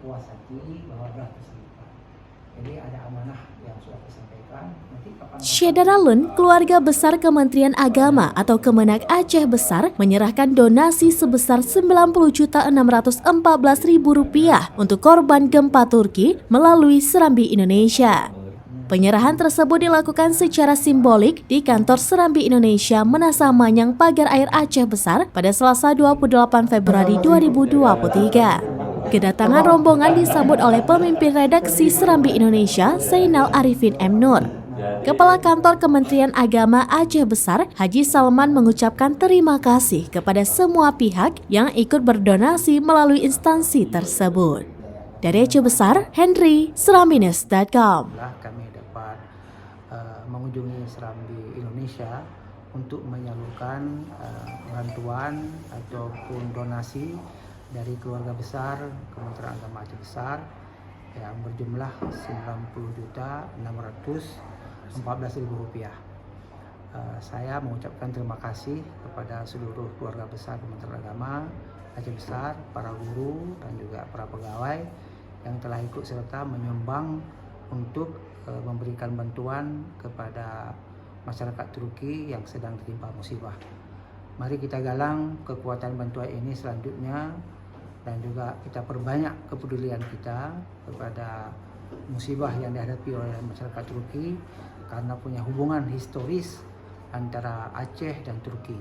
puas hati bahwa sudah terselesaikan. Jadi ada amanah yang sudah disampaikan. Nanti Syederalun, keluarga besar Kementerian Agama atau Kemenak Aceh Besar menyerahkan donasi sebesar Rp90.614.000 untuk korban gempa Turki melalui Serambi Indonesia. Penyerahan tersebut dilakukan secara simbolik di kantor Serambi Indonesia Menasah Manyang Pagar Air Aceh Besar pada Selasa 28 Februari 2023. Kedatangan rombongan disambut oleh pemimpin redaksi Serambi Indonesia, Zainal Arifin M. Nur. Kepala Kantor Kementerian Agama Aceh Besar, Haji Salman mengucapkan terima kasih kepada semua pihak yang ikut berdonasi melalui instansi tersebut. Dari Aceh Besar, Henry, serambinews.com. Kami dapat mengunjungi Serambi Indonesia untuk menyalurkan bantuan ataupun donasi dari keluarga besar Kementerian Agama Aceh Besar yang berjumlah Rp90.614.000. Saya mengucapkan terima kasih kepada seluruh keluarga besar Kementerian Agama Aceh Besar, para guru dan juga para pegawai yang telah ikut serta menyumbang untuk memberikan bantuan kepada masyarakat Turki yang sedang tertimpa musibah. Mari kita galang kekuatan bantuan ini selanjutnya dan juga kita perbanyak kepedulian kita kepada musibah yang dihadapi oleh masyarakat Turki karena punya hubungan historis antara Aceh dan Turki.